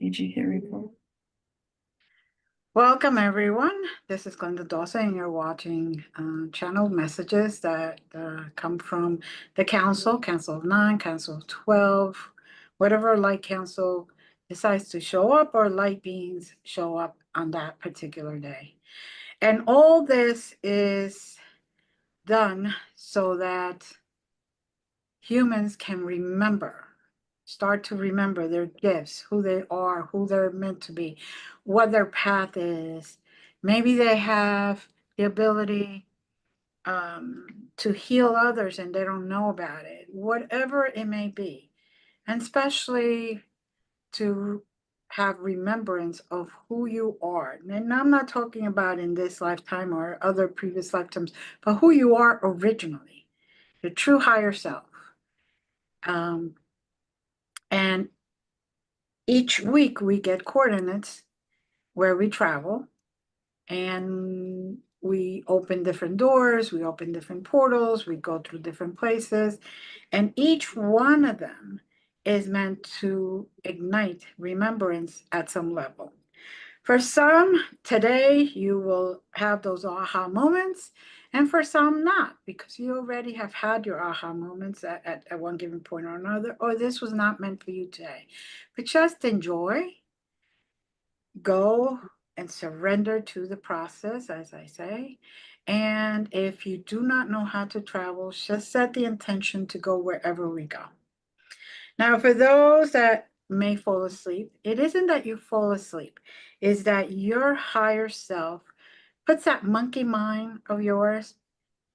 Did you hear it? Welcome, everyone. This is Glenda Dawson, and you're watching channel messages that come from the Council, Council of 9, Council of 12, whatever light council decides to show up or light beings show up on that particular day. And all this is done so that humans can start to remember their gifts, who they are, who they're meant to be, what their path is. Maybe they have the ability to heal others and they don't know about it, whatever it may be. And especially to have remembrance of who you are. And I'm not talking about in this lifetime or other previous lifetimes, but who you are originally, your true higher self. And each week we get coordinates where we travel, and we open different doors, we open different portals, we go through different places, and each one of them is meant to ignite remembrance at some level. For some, today you will have those aha moments, and for some not, because you already have had your aha moments at one given point or another, or this was not meant for you today. But just enjoy, go and surrender to the process, as I say. And if you do not know how to travel, just set the intention to go wherever we go. Now, for those that may fall asleep, it isn't that you fall asleep, it's that your higher self puts that monkey mind of yours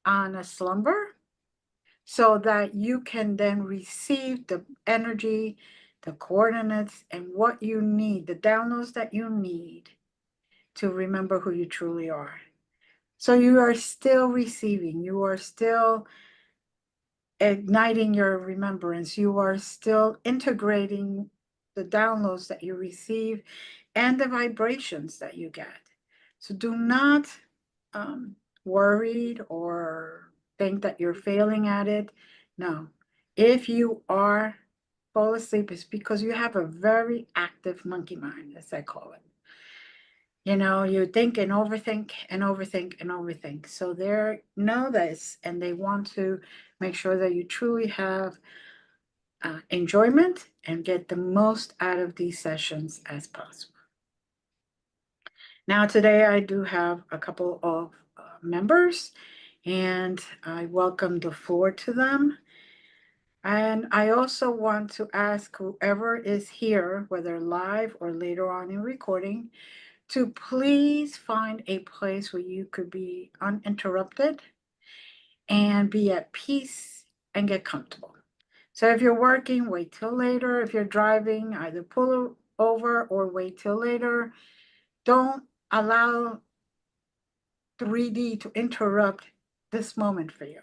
on a slumber so that you can then receive the energy, the coordinates, and what you need, the downloads that you need to remember who you truly are. So you are still receiving, you are still igniting your remembrance, you are still integrating the downloads that you receive and the vibrations that you get. So do not worried or think that you're failing at it. No, if you are fall asleep, it's because you have a very active monkey mind, as I call it. You know, you think and overthink and overthink and overthink. So they know this, and they want to make sure that you truly have enjoyment and get the most out of these sessions as possible. Now, today I do have a couple of members, and I welcome the floor to them. And I also want to ask whoever is here, whether live or later on in recording, to please find a place where you could be uninterrupted and be at peace and get comfortable. So if you're working, wait till later. If you're driving, either pull over or wait till later. Don't allow 3D to interrupt this moment for you,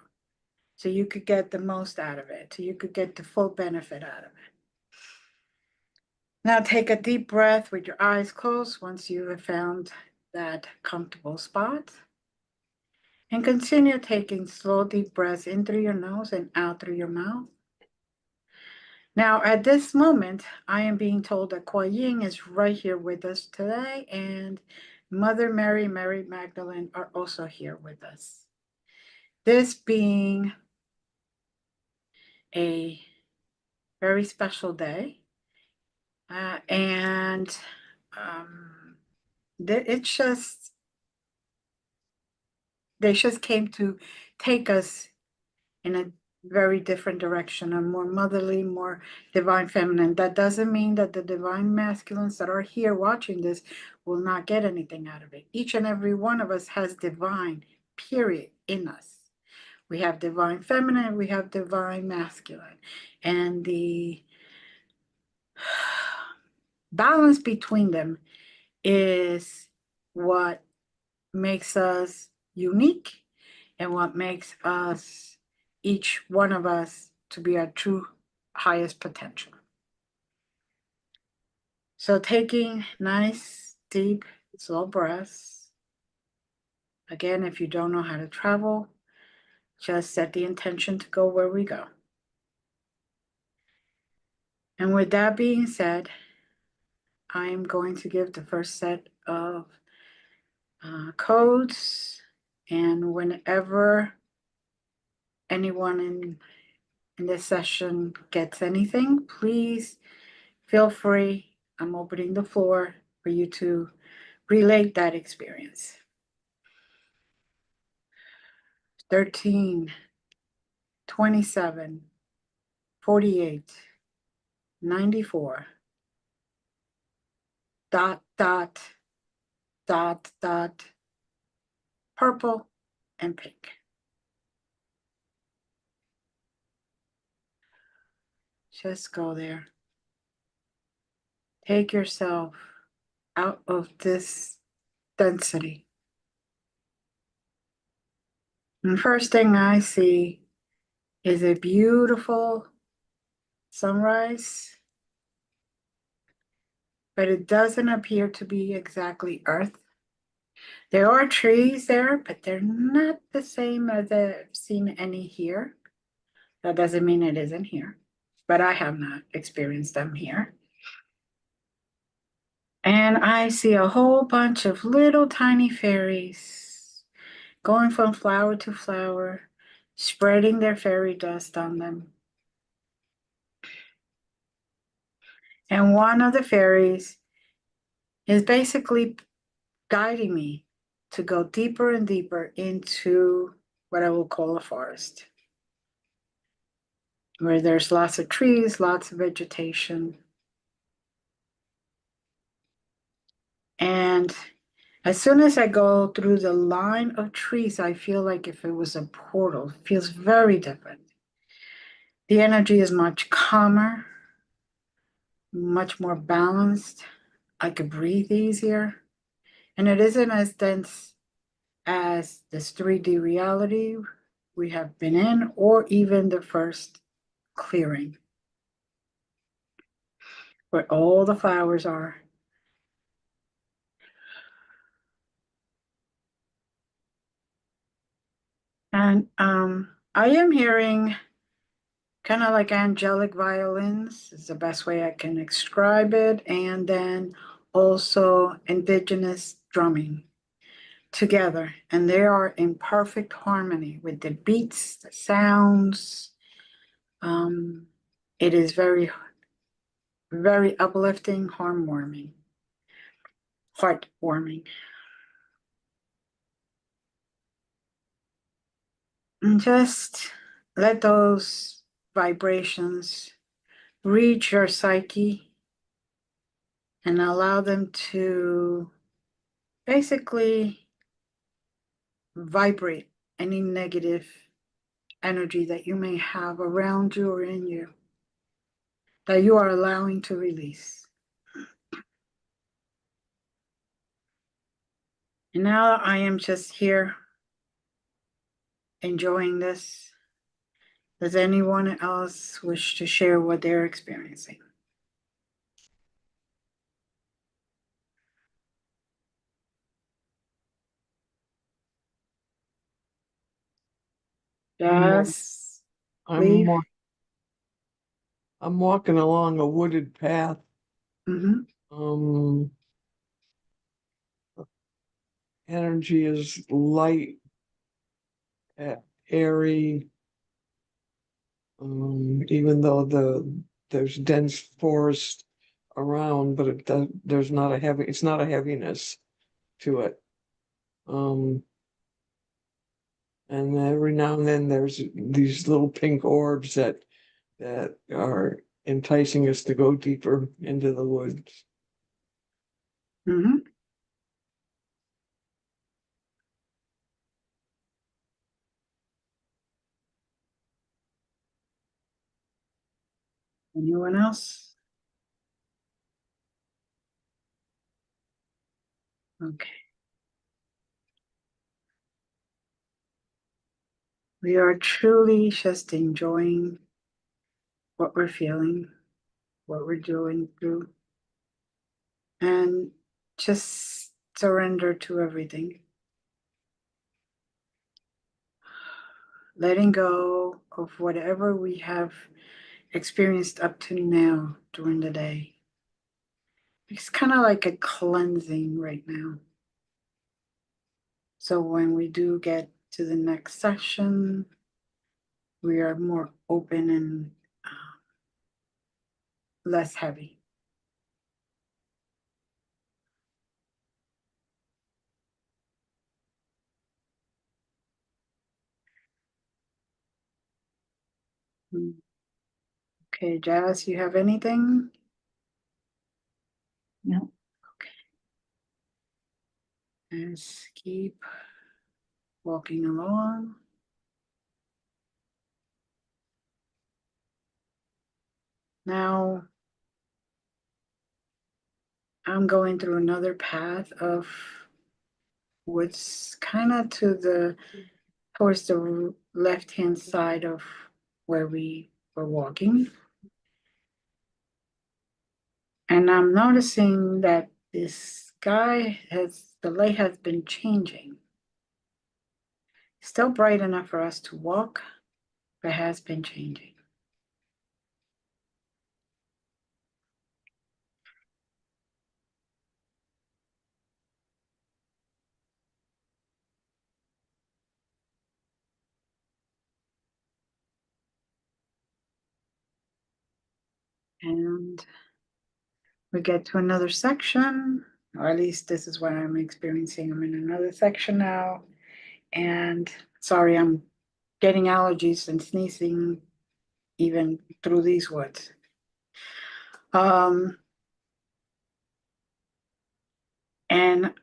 so you could get the most out of it, so you could get the full benefit out of it. Now take a deep breath with your eyes closed once you have found that comfortable spot. And continue taking slow, deep breaths in through your nose and out through your mouth. Now, at this moment, I am being told that Kuai Yin is right here with us today, and Mother Mary, Mary Magdalene are also here with us. This being a very special day, And it's just, they just came to take us in a very different direction, a more motherly, more divine feminine. That doesn't mean that the divine masculines that are here watching this will not get anything out of it. Each and every one of us has divine, period, in us. We have divine feminine, we have divine masculine. And the balance between them is what makes us unique and what makes us, each one of us, to be our true highest potential. So taking nice, deep, slow breaths. Again, if you don't know how to travel, just set the intention to go where we go. And with that being said, I am going to give the first set of codes, and whenever anyone in this session gets anything, please feel free. I'm opening the floor for you to relate that experience. 13, 27, 48, 94, dot, dot, dot, dot, purple and pink. Just go there. Take yourself out of this density. And the first thing I see is a beautiful sunrise, but it doesn't appear to be exactly Earth. There are trees there, but they're not the same as I've seen any here. That doesn't mean it isn't here, but I have not experienced them here. And I see a whole bunch of little tiny fairies going from flower to flower, spreading their fairy dust on them. And one of the fairies is basically guiding me to go deeper and deeper into what I will call a forest, where there's lots of trees, lots of vegetation. And as soon as I go through the line of trees, I feel like if it was a portal. It feels very different. The energy is much calmer, much more balanced. I could breathe easier. And it isn't as dense as this 3D reality we have been in, or even the first clearing, where all the flowers are. And I am hearing kind of like angelic violins is the best way I can describe it. And then also indigenous drumming together. And they are in perfect harmony with the beats, the sounds. It is very, very uplifting, heartwarming. And just let those vibrations reach your psyche and allow them to basically vibrate any negative energy that you may have around you or in you that you are allowing to release. And now I am just here enjoying this. Does anyone else wish to share what they're experiencing? Yes. I'm walking along a wooded path. Mm-hmm. Energy is light, airy. Even though there's dense forest around, but it does, there's not a heavy, it's not a heaviness to it. And every now and then there's these little pink orbs that are enticing us to go deeper into the woods. Mm-hmm. Anyone else? Okay. We are truly just enjoying what we're feeling, what we're going through, and just surrender to everything. Letting go of whatever we have experienced up to now during the day. It's kind of like a cleansing right now. So when we do get to the next session, we are more open and less heavy. Okay, Jazz, you have anything? No. Let's keep walking along. Now, I'm going through another path of what's kind of towards the left-hand side of where we were walking. And I'm noticing that the light has been changing. Still bright enough for us to walk, but has been changing. And we get to another section, or at least this is what I'm experiencing. I'm in another section now. And sorry, I'm getting allergies and sneezing even through these woods. And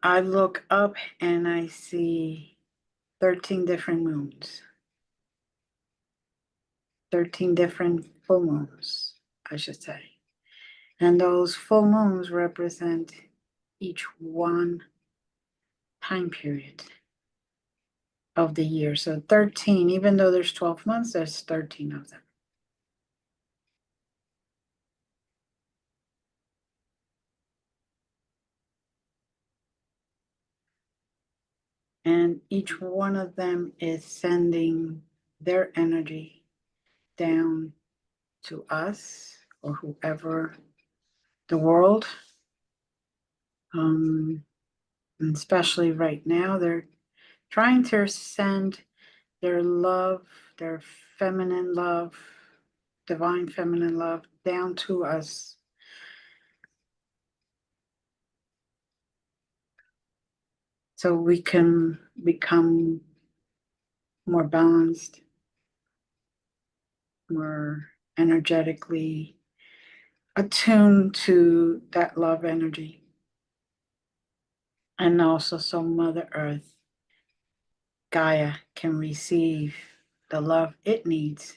I look up and I see 13 different moons. 13 different full moons, I should say. And those full moons represent each one time period of the year. So 13, even though there's 12 months, there's 13 of them. And each one of them is sending their energy down to us or whoever, the world. And especially right now, they're trying to send their love, their feminine love, divine feminine love down to us. So we can become more balanced, more energetically attuned to that love energy. And also so Mother Earth, Gaia, can receive the love it needs.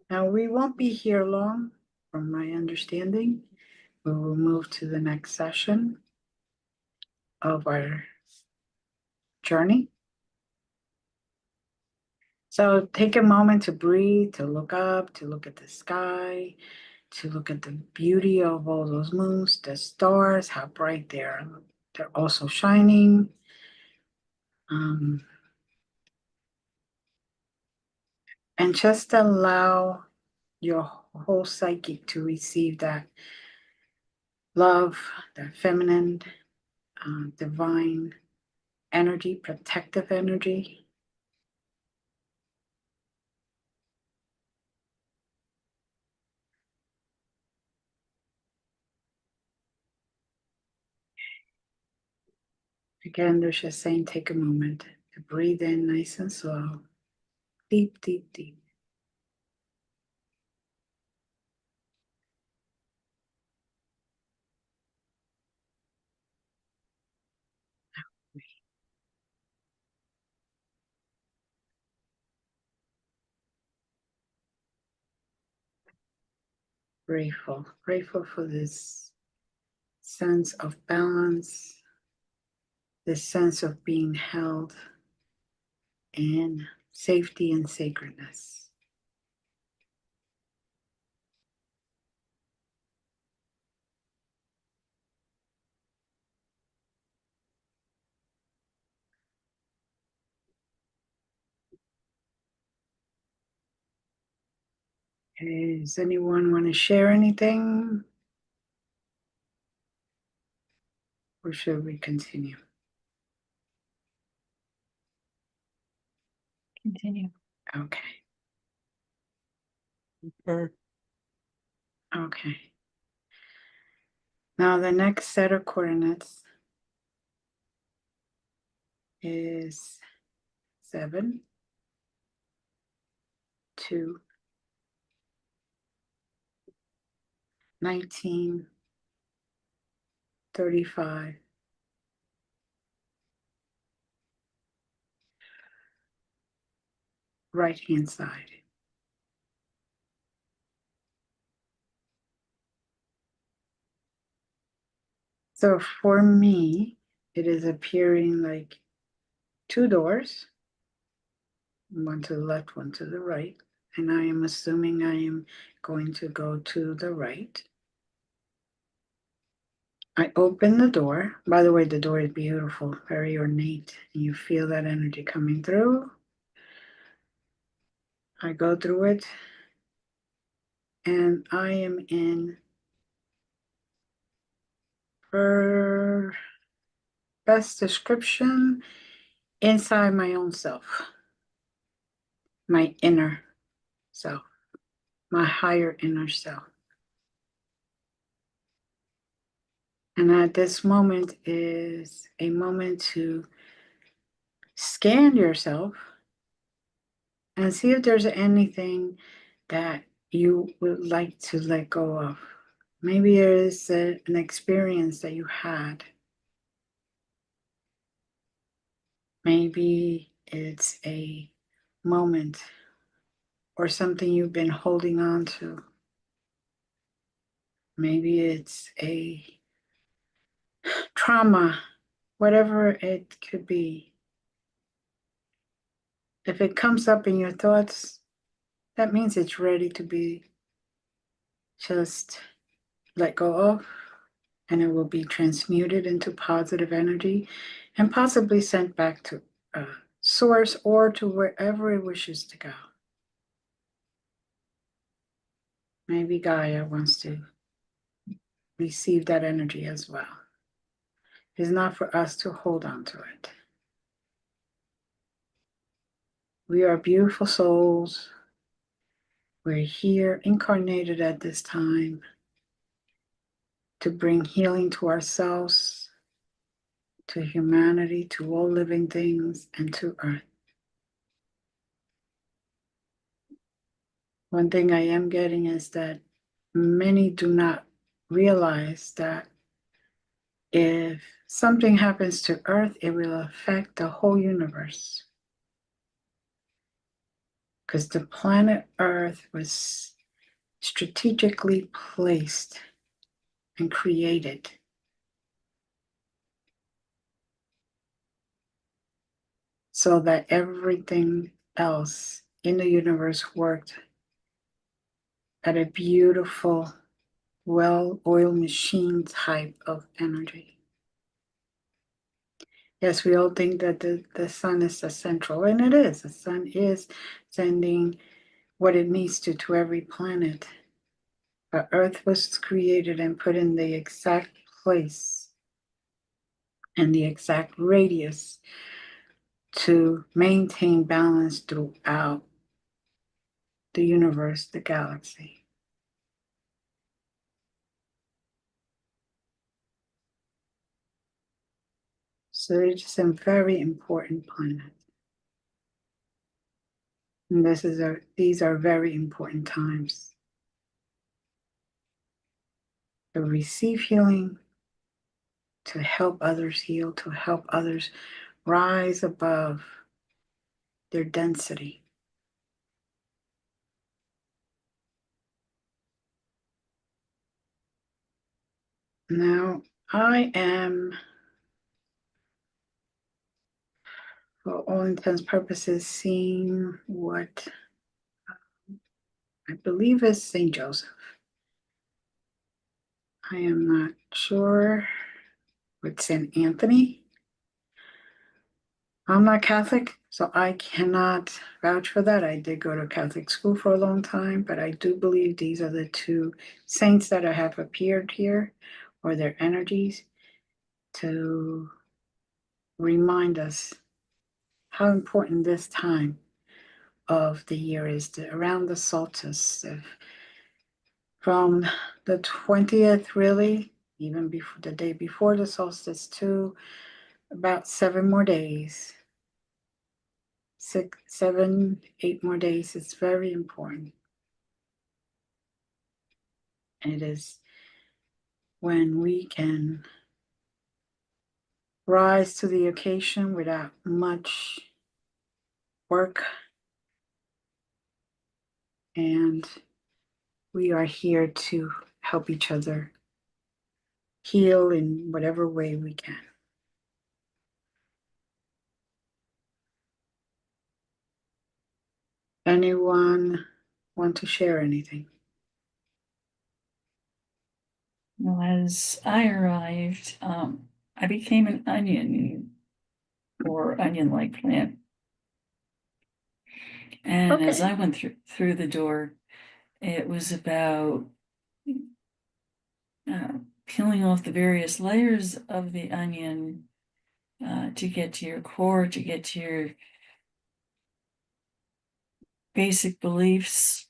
Now, we won't be here long, from my understanding. We will move to the next session of our journey. So take a moment to breathe, to look up, to look at the sky, to look at the beauty of all those moons, the stars, how bright they are. They're also shining. And just allow your whole psyche to receive that love, that feminine, divine energy, protective energy. Again, they're just saying take a moment to breathe in nice and slow. Deep, deep, deep. Grateful, grateful for this sense of balance, this sense of being held in safety and sacredness. Okay, does anyone want to share anything? Or should we continue? Continue. Okay, Or okay. Now the next set of coordinates is 7, 2, 19, 35, right hand side. So for me, it is appearing like 2 doors, one to the left, one to the right. And I am assuming I am going to go to the right. I open the door. By the way, the door is beautiful, very ornate. And you feel that energy coming through. I go through it. And I am in, for best description, inside my own self, my inner self, my higher inner self. And at this moment is a moment to scan yourself and see if there's anything that you would like to let go of. Maybe there is an experience that you had. Maybe it's a moment or something you've been holding on to. Maybe it's a trauma, whatever it could be. If it comes up in your thoughts, that means it's ready to be just let go of, and it will be transmuted into positive energy and possibly sent back to source or to wherever it wishes to go. Maybe Gaia wants to receive that energy as well. It's not for us to hold on to it. We are beautiful souls. We're here incarnated at this time to bring healing to ourselves, to humanity, to all living things, and to Earth. One thing I am getting is that many do not realize that if something happens to Earth, it will affect the whole universe. Because the planet Earth was strategically placed and created so that everything else in the universe worked at a beautiful, well-oiled machine type of energy. Yes, we all think that the sun is the central, and it is. The sun is sending what it needs to every planet. But Earth was created and put in the exact place and the exact radius to maintain balance throughout the universe, the galaxy. So it's a very important planet. And these are very important times to receive healing, to help others heal, to help others rise above their density. Now, I am, for all intents and purposes, seeing what I believe is Saint Joseph. I am not sure with Saint Anthony. I'm not Catholic, so I cannot vouch for that. I did go to Catholic school for a long time, but I do believe these are the two saints that have appeared here, or their energies, to remind us how important this time of the year is, around the solstice, from the 20th, really, even before the day before the solstice, to about 7 more days. 6, 7, 8 more days. It's very important. And it is when we can rise to the occasion without much work. And we are here to help each other heal in whatever way we can. Anyone want to share anything? Well, as I arrived, I became an onion or onion-like plant. And as Okay. I went through the door, it was about peeling off the various layers of the onion to get to your core, to get to your basic beliefs.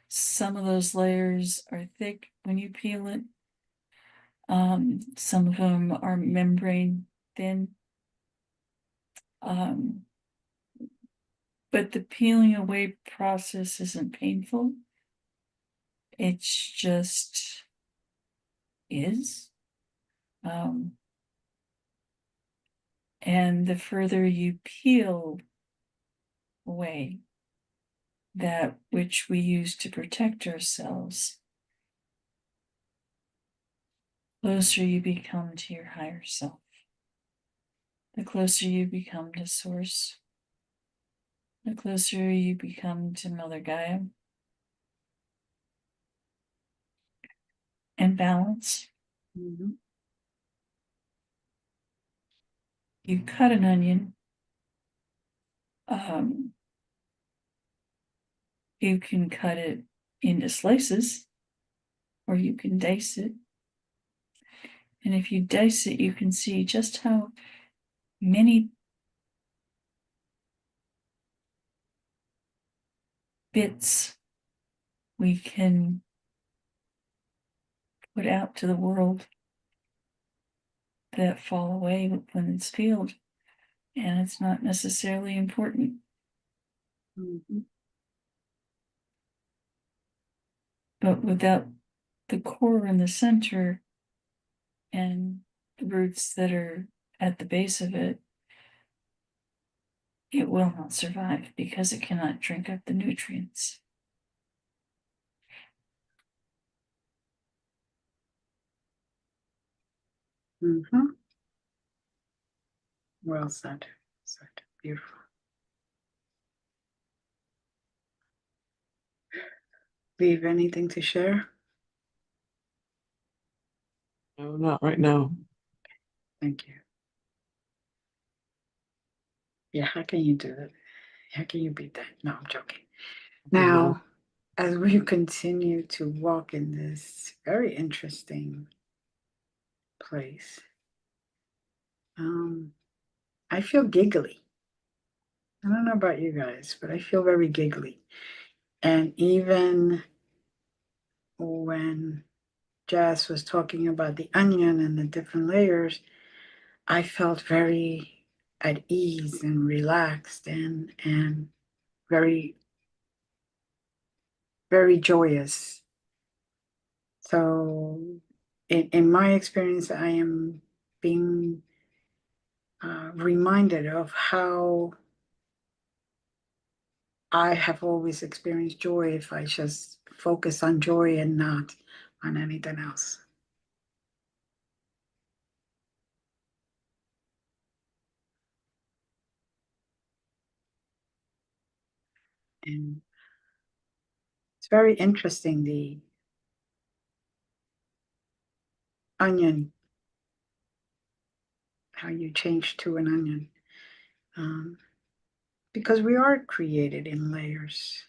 Some of those layers are thick when you peel it. Some of them are membrane thin. But the peeling away process isn't painful. It's just is. And the further you peel away that which we use to protect ourselves, closer you become to your higher self. The closer you become to Source, the closer you become to Mother Gaia, and balance. Mm-hmm. You cut an onion. You can cut it into slices, or you can dice it. And if you dice it, you can see just how many bits we can put out to the world that fall away when it's peeled. And it's not necessarily important. Mm-hmm. But without the core in the center and the roots that are at the base of it, it will not survive because it cannot drink up the nutrients. Mm-hmm. Well said. Said. Beautiful. Leave anything to share? No, not right now. Thank you. Yeah, how can you do that? How can you beat that? No, I'm joking. Now, as we continue to walk in this very interesting place, I feel giggly. I don't know about you guys, but I feel very giggly. And even when Jazz was talking about the onion and the different layers, I felt very at ease and relaxed and very, very joyous. So in my experience, I am being reminded of how I have always experienced joy if I just focus on joy and not on anything else. And it's very interesting, the onion, how you change to an onion. Because we are created in layers.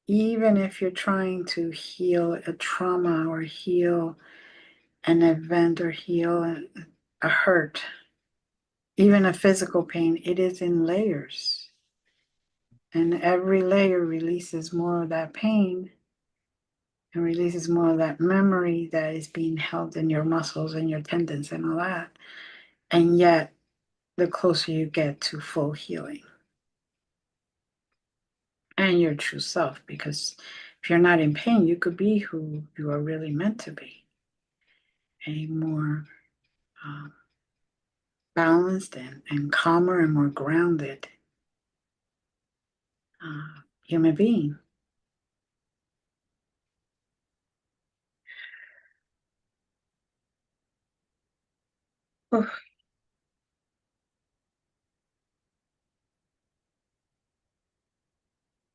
Even if you're trying to heal a trauma or heal an event or heal a hurt, even a physical pain, it is in layers. And every layer releases more of that pain and releases more of that memory that is being held in your muscles and your tendons and all that. And yet, the closer you get to full healing and your true self, because if you're not in pain, you could be who you are really meant to be, a more balanced and calmer and more grounded human being. Oh.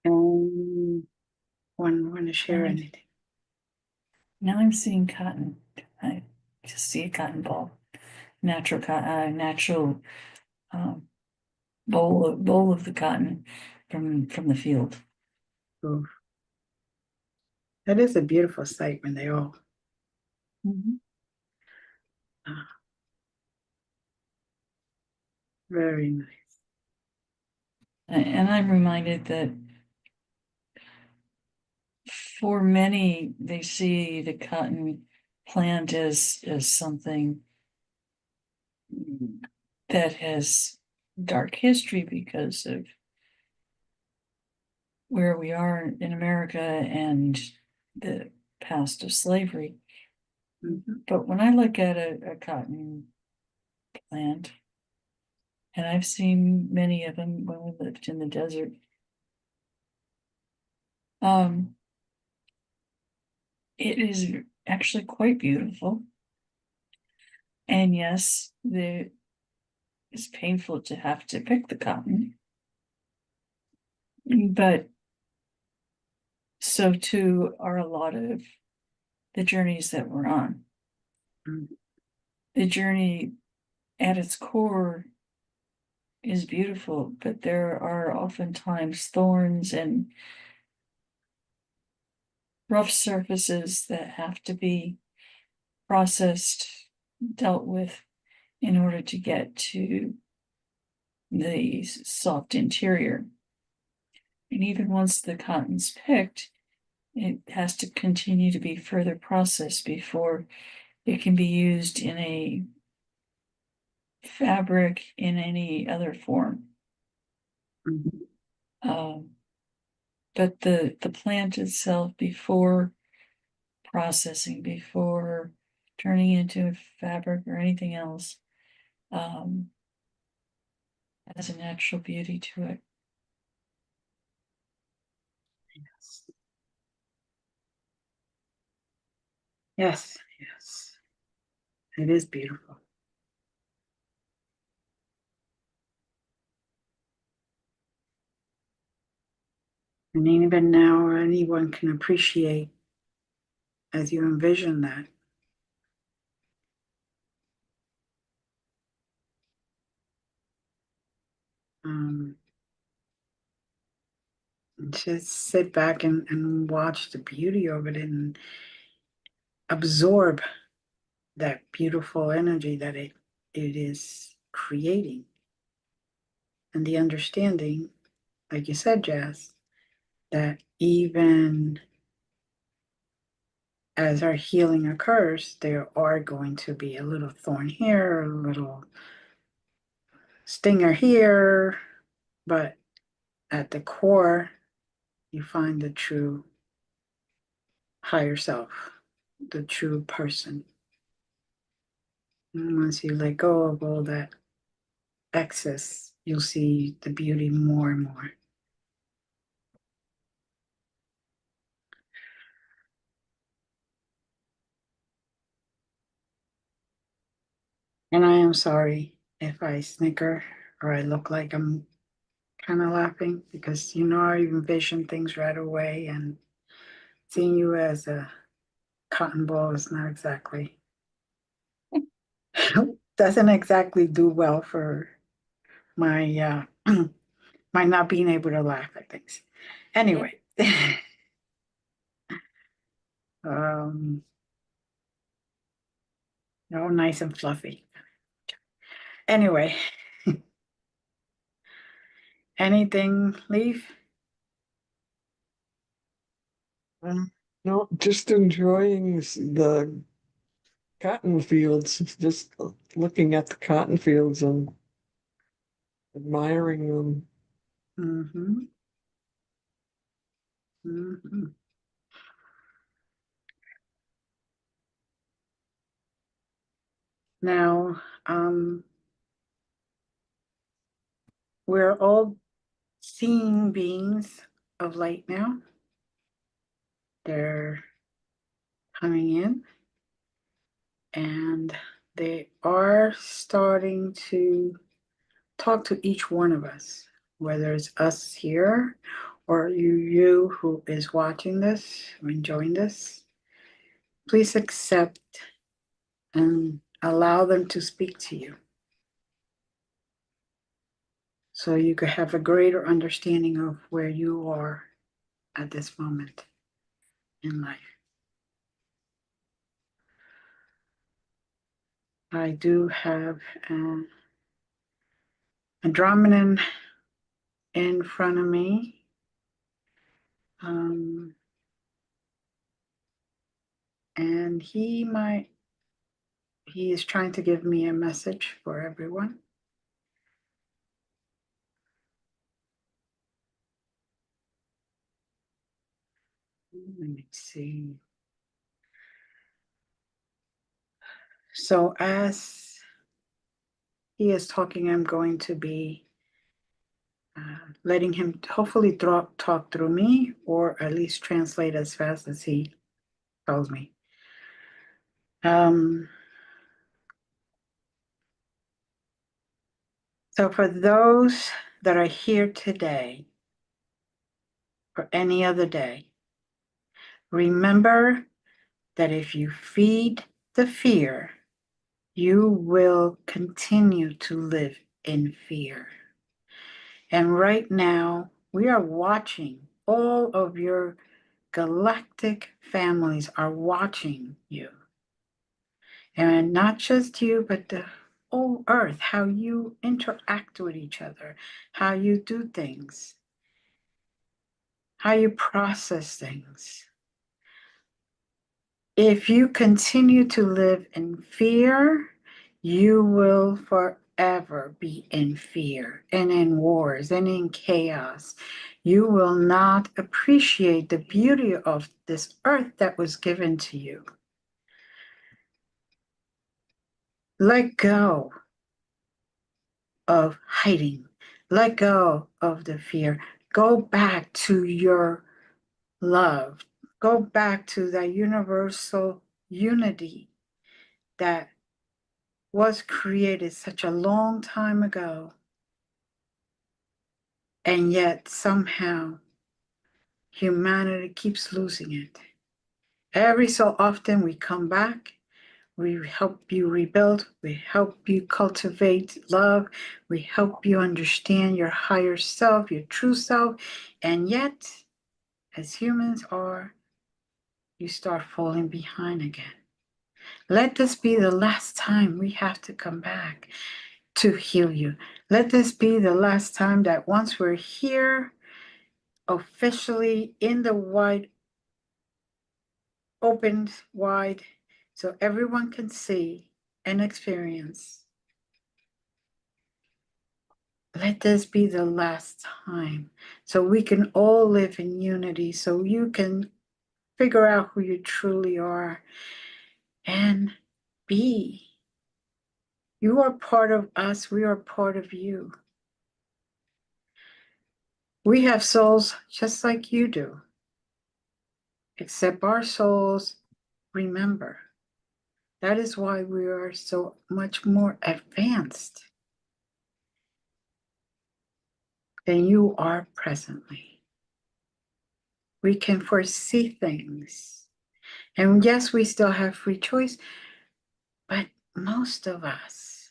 And one want to share anything? Now I'm seeing cotton. I just see a cotton ball, natural natural bowl of the cotton from the field. Oh. That is a beautiful sight when they all. Very nice. And I'm reminded that for many, they see the cotton plant as something that has dark history because of where we are in America and the past of slavery. But when I look at a cotton plant, and I've seen many of them when we lived in the desert, it is actually quite beautiful. And yes, it's painful to have to pick the cotton, but so too are a lot of the journeys that we're on. The journey at its core is beautiful, but there are oftentimes thorns and rough surfaces that have to be processed, dealt with in order to get to the soft interior. And even once the cotton's picked, it has to continue to be further processed before it can be used in a fabric in any other form. But the plant itself, before processing, before turning into a fabric or anything else, has a natural beauty to it. Yes, yes. It is beautiful. And even now, anyone can appreciate as you envision that. Just sit back and watch the beauty of it and absorb that beautiful energy that it it is creating. And the understanding, like you said, Jazz, that even as our healing occurs, there are going to be a little thorn here, a little stinger here, but at the core, you find the true higher self, the true person. And once you let go of all that excess, you'll see the beauty more and more. And I am sorry if I snicker or I look like I'm kind of laughing, because I envision things right away, and seeing you as a cotton ball is not exactly doesn't exactly do well for my my not being able to laugh at things. Anyway, um, all nice and fluffy. Anyway, anything, Leaf? No, just enjoying the cotton fields, just looking at the cotton fields and admiring them. Mm-hmm. Mm-hmm. Now, we're all seeing beings of light now. They're coming in, and they are starting to talk to each one of us, whether it's us here or you who is watching this or enjoying this. Please accept and allow them to speak to you, so you could have a greater understanding of where you are at this moment in life. I do have Andromedan in front of me. And he is trying to give me a message for everyone. Let me see. So as he is talking, I'm going to be letting him hopefully talk through me, or at least translate as fast as he tells me. So for those that are here today, or any other day, remember that if you feed the fear, you will continue to live in fear. And right now, we are watching, all of your galactic families are watching you. And not just you, but the whole earth, how you interact with each other, how you do things, how you process things. If you continue to live in fear, you will forever be in fear and in wars and in chaos. You will not appreciate the beauty of this earth that was given to you. Let go of hiding. Let go of the fear. Go back to your love. Go back to that universal unity that was created such a long time ago, and yet somehow humanity keeps losing it. Every so often we come back, we help you rebuild, we help you cultivate love, we help you understand your higher self, your true self, and yet, as humans are, you start falling behind again. Let this be the last time we have to come back to heal you. Let this be the last time that once we're here, officially in the wide, opened wide, so everyone can see and experience. Let this be the last time so we can all live in unity, so you can figure out who you truly are and be. You are part of us, we are part of you. We have souls just like you do, except our souls remember. That is why we are so much more advanced than you are presently. We can foresee things. And yes, we still have free choice, but most of us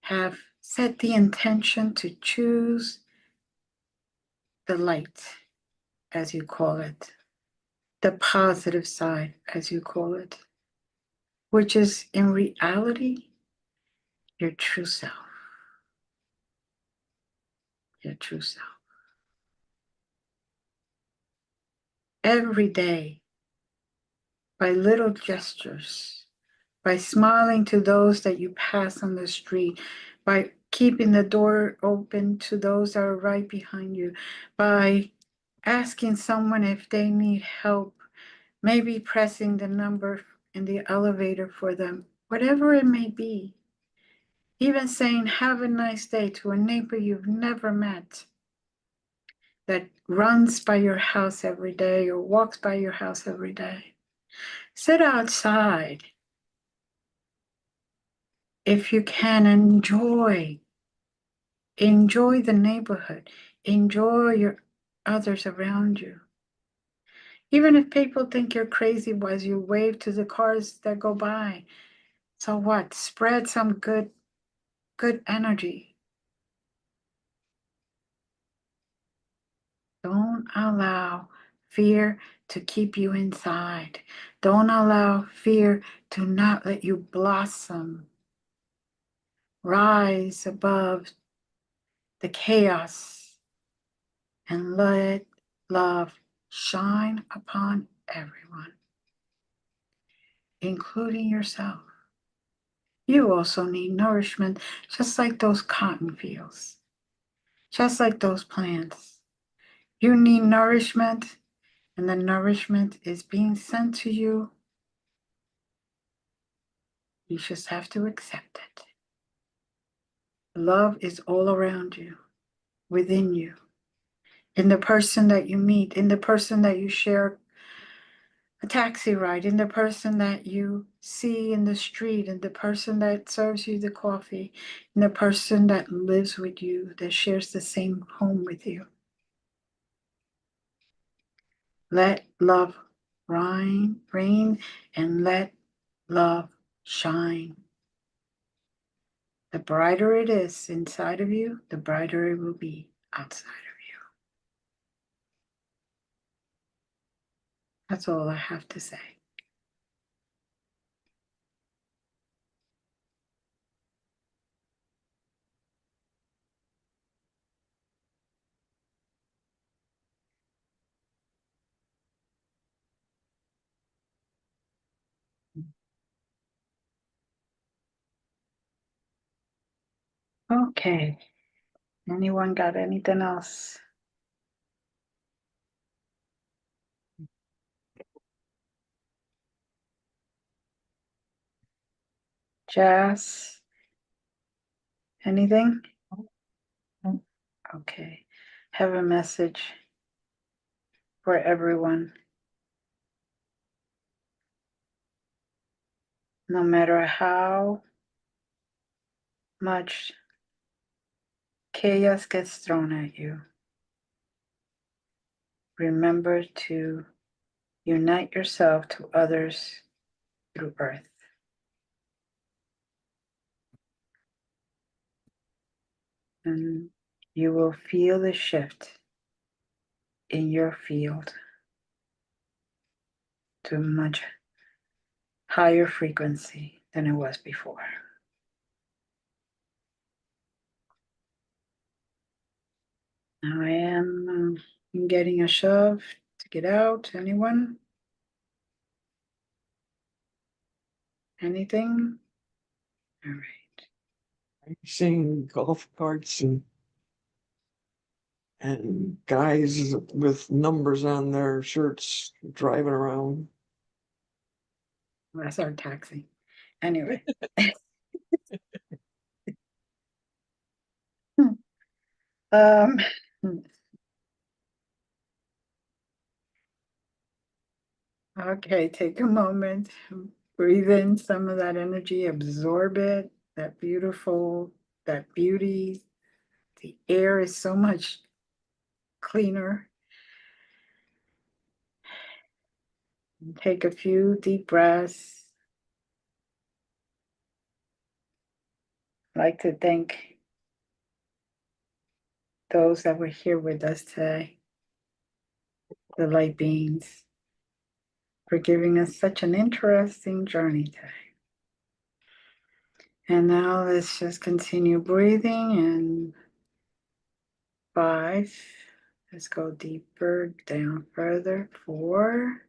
have set the intention to choose the light, as you call it, the positive side, as you call it, which is in reality your true self. Your true self. Every day, by little gestures, by smiling to those that you pass on the street, by keeping the door open to those that are right behind you, by asking someone if they need help, maybe pressing the number in the elevator for them, whatever it may be. Even saying, have a nice day to a neighbor you've never met that runs by your house every day or walks by your house every day. Sit outside if you can. Enjoy the neighborhood, enjoy your others around you. Even if people think you're crazy as you wave to the cars that go by, so what? Spread some good energy. Don't allow fear to keep you inside. Don't allow fear to not let you blossom. Rise above the chaos and let love shine upon everyone, including yourself. You also need nourishment, just like those cotton fields, just like those plants. You need nourishment, and the nourishment is being sent to you. You just have to accept it. Love is all around you, within you, in the person that you meet, in the person that you share a taxi ride, in the person that you see in the street, in the person that serves you the coffee, in the person that lives with you, that shares the same home with you. Let love reign, and let love shine. The brighter it is inside of you, the brighter it will be outside of you. That's all I have to say. Okay. Anyone got anything else? Jazz? Anything? No. Okay. Have a message for everyone. No matter how much chaos gets thrown at you, remember to unite yourself to others through earth. And you will feel the shift in your field to much higher frequency than it was before. Now I am getting a shove to get out. Anyone? Anything? All right. I'm seeing golf carts and guys with numbers on their shirts driving around. Well, that's our taxi. Anyway. um, okay, take a moment, breathe in some of that energy, absorb it, that beauty. The air is so much cleaner. Take a few deep breaths. I'd like to thank those that were here with us today, the light beings, for giving us such an interesting journey today. And now let's just continue breathing. And 5, let's go deeper, down further. 4,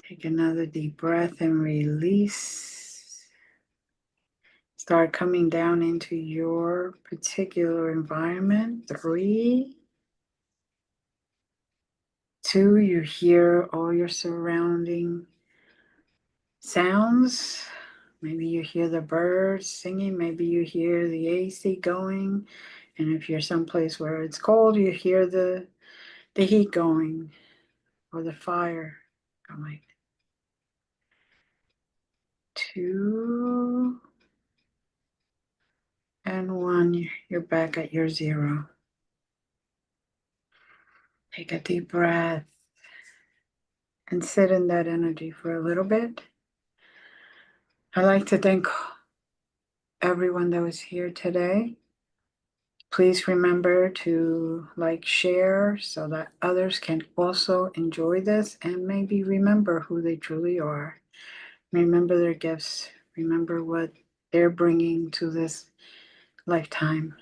take another deep breath and release. Start coming down into your particular environment. 3, 2, you hear all your surrounding sounds. Maybe you hear the birds singing, maybe you hear the AC going. And if you're someplace where it's cold, you hear the heat going or the fire going. 2 and 1, you're back at your 0. Take a deep breath and sit in that energy for a little bit. I'd like to thank everyone that was here today. Please remember to like, share, so that others can also enjoy this and maybe remember who they truly are. Remember their gifts. Remember what they're bringing to this lifetime,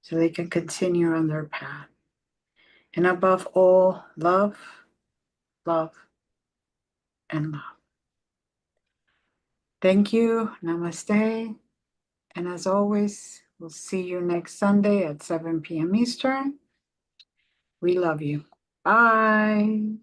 so they can continue on their path. And above all, love, love, and love. Thank you. Namaste. And as always, we'll see you next Sunday at 7 p.m. Eastern. We love you. Bye.